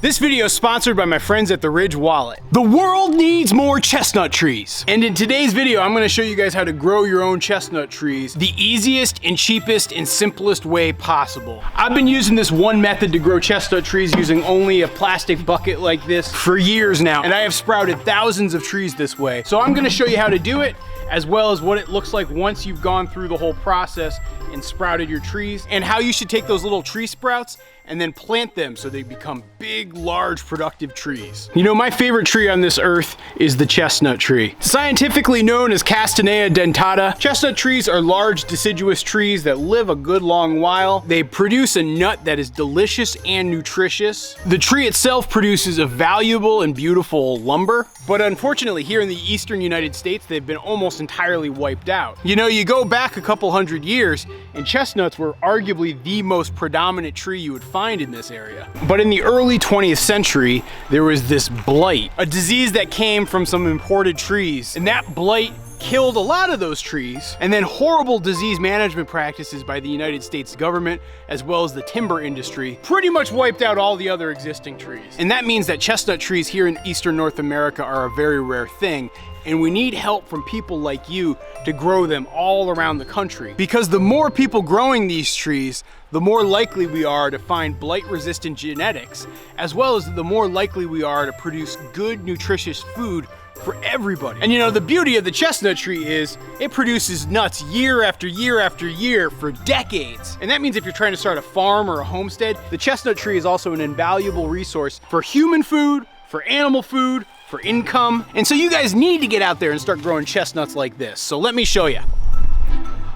This video is sponsored by my friends at the Ridge Wallet. The world needs more chestnut trees. And in today's video, I'm gonna show you guys how to grow your own chestnut trees the easiest and cheapest and simplest way possible. I've been using this one method to grow chestnut trees using only a plastic bucket like this for years now, and I have sprouted thousands of trees this way. So I'm gonna show you how to do it, as well as what it looks like once you've gone through the whole process and sprouted your trees, and how you should take those little tree sprouts and then plant them so they become big, large, productive trees. You know, my favorite tree on this earth is the chestnut tree. Scientifically known as Castanea dentata, chestnut trees are large deciduous trees that live a good long while. They produce a nut that is delicious and nutritious. The tree itself produces a valuable and beautiful lumber, but unfortunately here in the eastern United States, they've been almost entirely wiped out. You know, you go back a couple hundred years and chestnuts were arguably the most predominant tree you would find in this area. But in the early 20th century, there was this blight, a disease that came from some imported trees, and that blight killed a lot of those trees, and then horrible disease management practices by the United States government, as well as the timber industry, pretty much wiped out all the other existing trees. And that means that chestnut trees here in Eastern North America are a very rare thing, and we need help from people like you to grow them all around the country. Because the more people growing these trees, the more likely we are to find blight-resistant genetics, as well as the more likely we are to produce good, nutritious food for everybody. And you know, the beauty of the chestnut tree is it produces nuts year after year after year for decades. And that means if you're trying to start a farm or a homestead, the chestnut tree is also an invaluable resource for human food, for animal food, for income. And so you guys need to get out there and start growing chestnuts like this. So let me show you.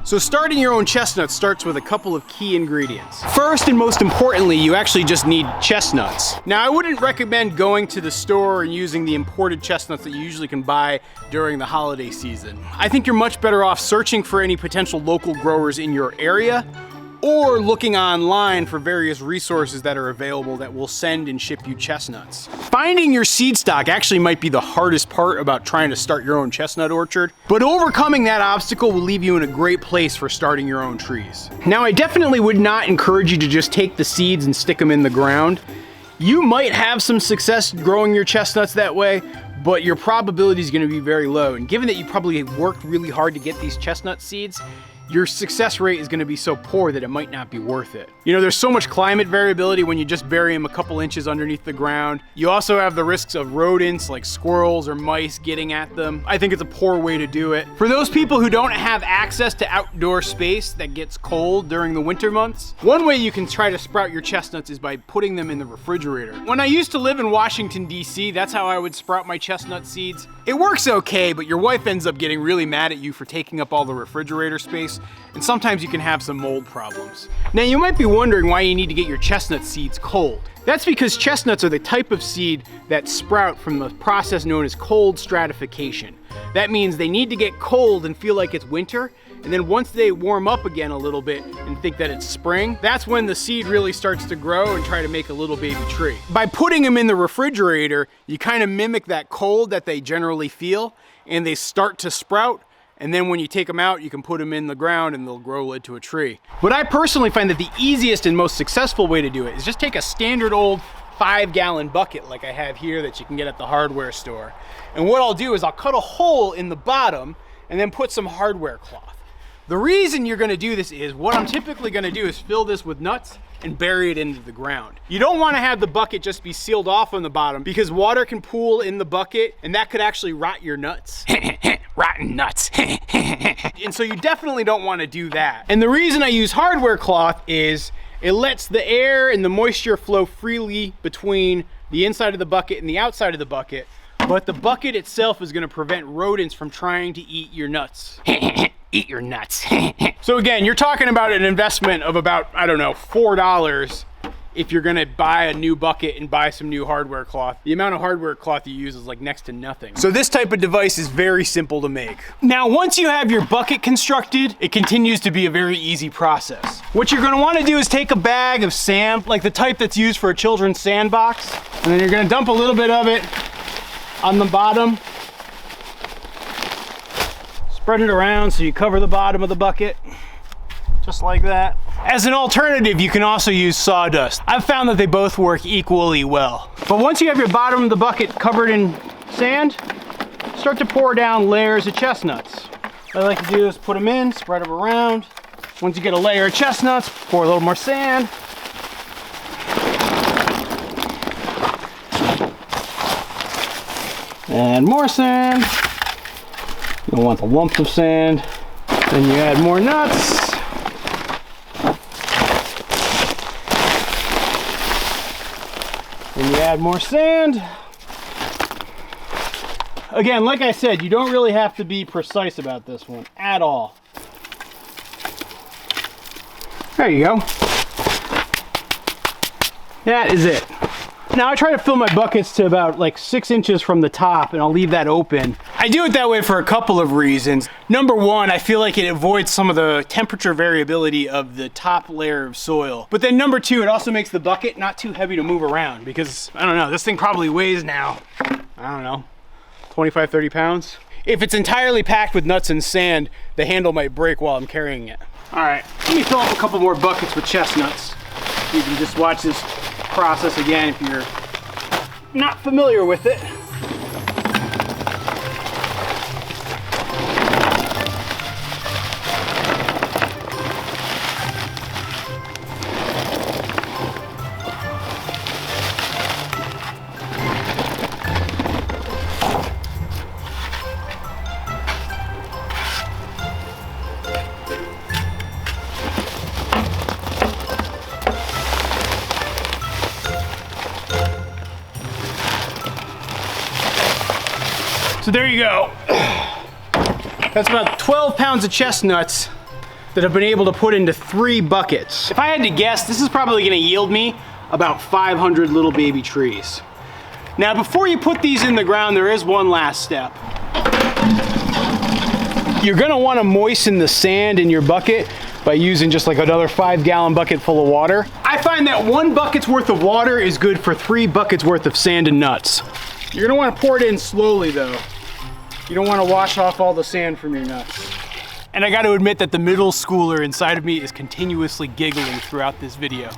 So starting your own chestnuts starts with a couple of key ingredients. First and most importantly, you actually just need chestnuts. Now, I wouldn't recommend going to the store and using the imported chestnuts that you usually can buy during the holiday season. I think you're much better off searching for any potential local growers in your area, or looking online for various resources that are available that will send and ship you chestnuts. Finding your seed stock actually might be the hardest part about trying to start your own chestnut orchard, but overcoming that obstacle will leave you in a great place for starting your own trees. Now, I definitely would not encourage you to just take the seeds and stick them in the ground. You might have some success growing your chestnuts that way, but your probability is going to be very low. And given that you probably worked really hard to get these chestnut seeds, your success rate is going to be so poor that it might not be worth it. You know, there's so much climate variability when you just bury them a couple inches underneath the ground. You also have the risks of rodents like squirrels or mice getting at them. I think it's a poor way to do it. For those people who don't have access to outdoor space that gets cold during the winter months, one way you can try to sprout your chestnuts is by putting them in the refrigerator. When I used to live in Washington, D.C., that's how I would sprout my chestnut seeds. It works okay, but your wife ends up getting really mad at you for taking up all the refrigerator space, and sometimes you can have some mold problems. Now, you might be wondering why you need to get your chestnut seeds cold. That's because chestnuts are the type of seed that sprout from the process known as cold stratification. That means they need to get cold and feel like it's winter, and then once they warm up again a little bit and think that it's spring, that's when the seed really starts to grow and try to make a little baby tree. By putting them in the refrigerator, you kind of mimic that cold that they generally feel, and they start to sprout. And then when you take them out, you can put them in the ground and they'll grow into a tree. But I personally find that the easiest and most successful way to do it is just take a standard old 5-gallon bucket like I have here that you can get at the hardware store. And what I'll do is I'll cut a hole in the bottom and then put some hardware cloth. The reason you're gonna do this is, what I'm typically gonna do is fill this with nuts and bury it into the ground. You don't wanna have the bucket just be sealed off on the bottom, because water can pool in the bucket and that could actually rot your nuts. Rotten nuts. And so you definitely don't wanna do that. And the reason I use hardware cloth is it lets the air and the moisture flow freely between the inside of the bucket and the outside of the bucket, but the bucket itself is gonna prevent rodents from trying to eat your nuts. Eat your nuts. So again, you're talking about an investment of about, I don't know, $4 if you're gonna buy a new bucket and buy some new hardware cloth. The amount of hardware cloth you use is like next to nothing. So this type of device is very simple to make. Now, once you have your bucket constructed, it continues to be a very easy process. What you're gonna wanna do is take a bag of sand, like the type that's used for a children's sandbox, and then you're gonna dump a little bit of it on the bottom. Spread it around so you cover the bottom of the bucket, just like that. As an alternative, you can also use sawdust. I've found that they both work equally well. But once you have your bottom of the bucket covered in sand, start to pour down layers of chestnuts. What I like to do is put them in, spread them around. Once you get a layer of chestnuts, pour a little more sand. And more sand. You'll want the lumps of sand. Then you add more nuts. Then you add more sand. Again, like I said, you don't really have to be precise about this one at all. There you go. That is it. Now I try to fill my buckets to about like 6 inches from the top, and I'll leave that open. I do it that way for a couple of reasons. Number one, I feel like it avoids some of the temperature variability of the top layer of soil. But then number two, it also makes the bucket not too heavy to move around, because I don't know, this thing probably weighs now, I don't know, 25, 30 pounds. If it's entirely packed with nuts and sand, the handle might break while I'm carrying it. All right, let me fill up a couple more buckets with chestnuts. You can just watch this process again if you're not familiar with it. So there you go. That's about 12 pounds of chestnuts that I've been able to put into 3 buckets. If I had to guess, this is probably gonna yield me about 500 little baby trees. Now, before you put these in the ground, there is one last step. You're gonna wanna moisten the sand in your bucket by using just like another 5-gallon bucket full of water. I find that 1 bucket's worth of water is good for 3 buckets worth of sand and nuts. You're gonna wanna pour it in slowly though. You don't want to wash off all the sand from your nuts. And I got to admit that the middle schooler inside of me is continuously giggling throughout this video.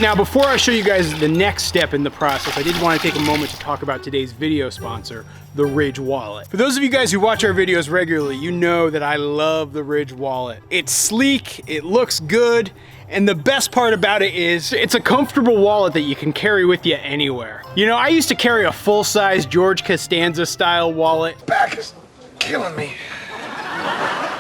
Now, before I show you guys the next step in the process, I did want to take a moment to talk about today's video sponsor, the Ridge Wallet. For those of you guys who watch our videos regularly, you know that I love the Ridge Wallet. It's sleek, it looks good, and the best part about it is it's a comfortable wallet that you can carry with you anywhere. You know, I used to carry a full-size George Costanza style wallet. Back is killing me.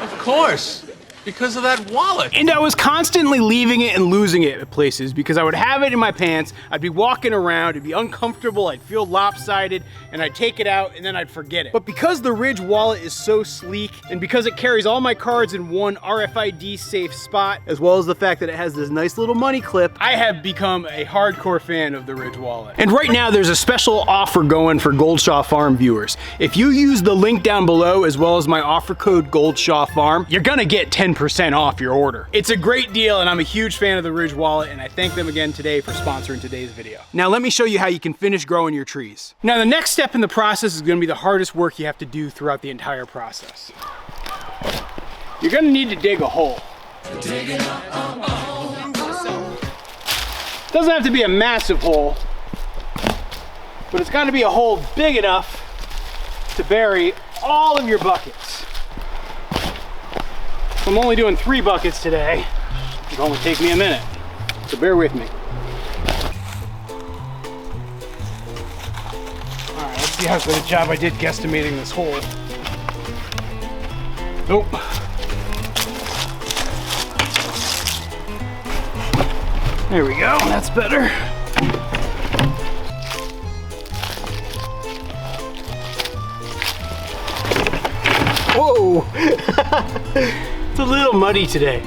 Of course, because of that wallet. And I was constantly leaving it and losing it at places because I would have it in my pants, I'd be walking around, it'd be uncomfortable, I'd feel lopsided, and I'd take it out and then I'd forget it. But because the Ridge wallet is so sleek, and because it carries all my cards in one RFID safe spot, as well as the fact that it has this nice little money clip, I have become a hardcore fan of the Ridge wallet. And right now there's a special offer going for Goldshaw Farm viewers. If you use the link down below as well as my offer code Goldshaw Farm, you're gonna get 10% off your order. It's a great deal, and I'm a huge fan of the Ridge wallet, and I thank them again today for sponsoring today's video. Now let me show you how you can finish growing your trees. Now the next step in the process is gonna be the hardest work you have to do throughout the entire process. You're gonna need to dig a hole. Doesn't have to be a massive hole, but it's gotta be a hole big enough to bury all of your buckets. I'm only doing 3 buckets today. It'll only take me a minute, so bear with me. All right, let's see how good a job I did guesstimating this hole. Nope. There we go, that's better. Whoa! It's a little muddy today.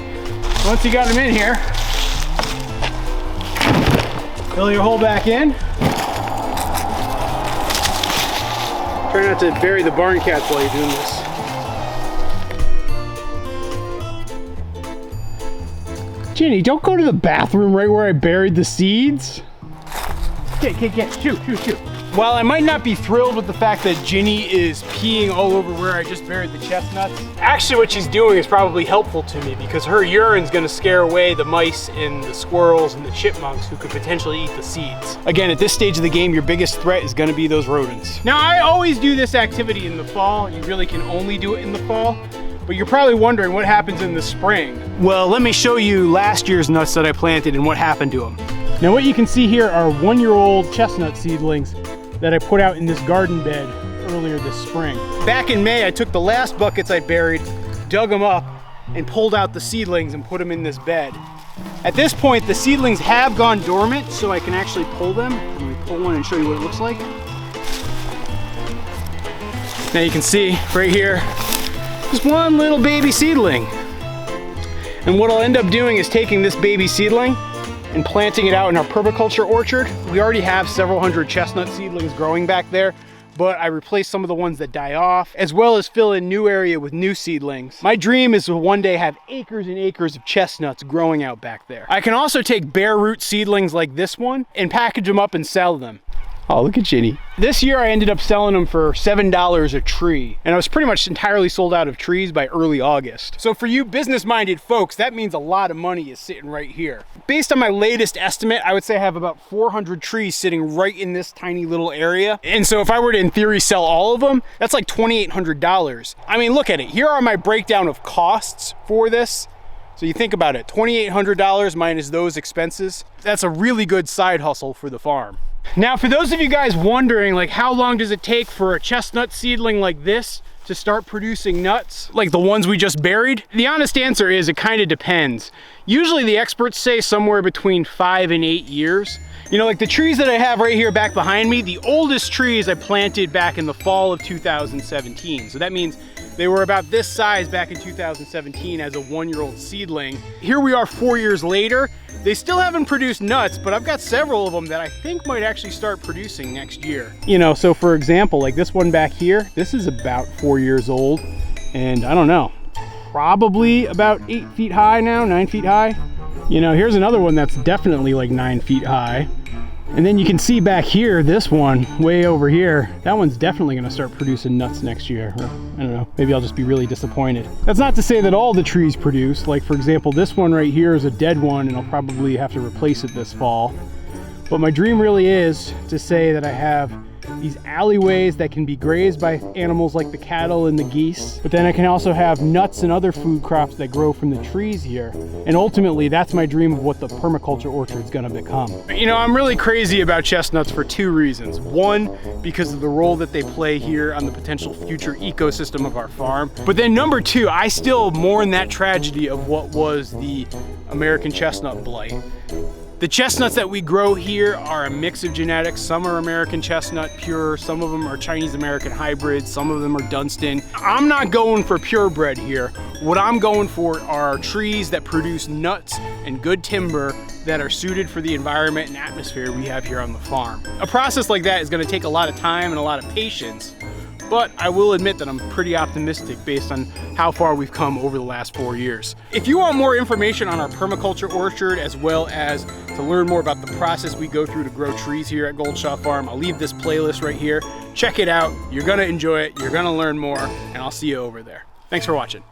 Once you got them in here, fill your hole back in. Try not to bury the barn cats while you're doing this. Jenny, don't go to the bathroom right where I buried the seeds. Get, shoot. While I might not be thrilled with the fact that Ginny is peeing all over where I just buried the chestnuts, actually what she's doing is probably helpful to me because her urine's gonna scare away the mice and the squirrels and the chipmunks who could potentially eat the seeds. Again, at this stage of the game, your biggest threat is gonna be those rodents. Now, I always do this activity in the fall. You really can only do it in the fall, but you're probably wondering what happens in the spring. Well, let me show you last year's nuts that I planted and what happened to them. Now, what you can see here are 1-year-old chestnut seedlings that I put out in this garden bed earlier this spring. Back in May, I took the last buckets I buried, dug them up, and pulled out the seedlings and put them in this bed. At this point, the seedlings have gone dormant, so I can actually pull them. Let me pull one and show you what it looks like. Now you can see right here, just one little baby seedling. And what I'll end up doing is taking this baby seedling and planting it out in our permaculture orchard. We already have several hundred chestnut seedlings growing back there, but I replaced some of the ones that die off, as well as fill in new area with new seedlings. My dream is to one day have acres and acres of chestnuts growing out back there. I can also take bare root seedlings like this one and package them up and sell them. Oh, look at Ginny. This year I ended up selling them for $7 a tree, and I was pretty much entirely sold out of trees by early August. So for you business-minded folks, that means a lot of money is sitting right here. Based on my latest estimate, I would say I have about 400 trees sitting right in this tiny little area. And so if I were to, in theory, sell all of them, that's like $2,800. I mean, look at it. Here are my breakdown of costs for this. So you think about it, $2,800 minus those expenses. That's a really good side hustle for the farm. Now, for those of you guys wondering, like, how long does it take for a chestnut seedling like this to start producing nuts, like the ones we just buried? The honest answer is it kind of depends. Usually the experts say somewhere between 5 and 8 years. You know, like the trees that I have right here back behind me, the oldest trees I planted back in the fall of 2017. So that means they were about this size back in 2017 as a 1-year-old seedling. Here we are 4 years later. They still haven't produced nuts, but I've got several of them that I think might actually start producing next year. You know, so for example, like this one back here, this is about 4 years old, and I don't know, probably about 8 feet high now, 9 feet high. You know, here's another one that's definitely like 9 feet high. And then you can see back here, this one way over here, that one's definitely gonna start producing nuts next year. Or, I don't know, maybe I'll just be really disappointed. That's not to say that all the trees produce. Like for example, this one right here is a dead one and I'll probably have to replace it this fall. But my dream really is to say that I have these alleyways that can be grazed by animals like the cattle and the geese, but then I can also have nuts and other food crops that grow from the trees here. And ultimately, that's my dream of what the permaculture orchard's gonna become. You know, I'm really crazy about chestnuts for 2 reasons. One, because of the role that they play here on the potential future ecosystem of our farm. But then number 2, I still mourn that tragedy of what was the American chestnut blight. The chestnuts that we grow here are a mix of genetics. Some are American chestnut pure, some of them are Chinese American hybrids, some of them are Dunstan. I'm not going for purebred here. What I'm going for are trees that produce nuts and good timber that are suited for the environment and atmosphere we have here on the farm. A process like that is going to take a lot of time and a lot of patience, but I will admit that I'm pretty optimistic based on how far we've come over the last 4 years. If you want more information on our permaculture orchard, as well as to learn more about the process we go through to grow trees here at Goldshaw Farm, I'll leave this playlist right here. Check it out. You're gonna enjoy it. You're gonna learn more, and I'll see you over there. Thanks for watching.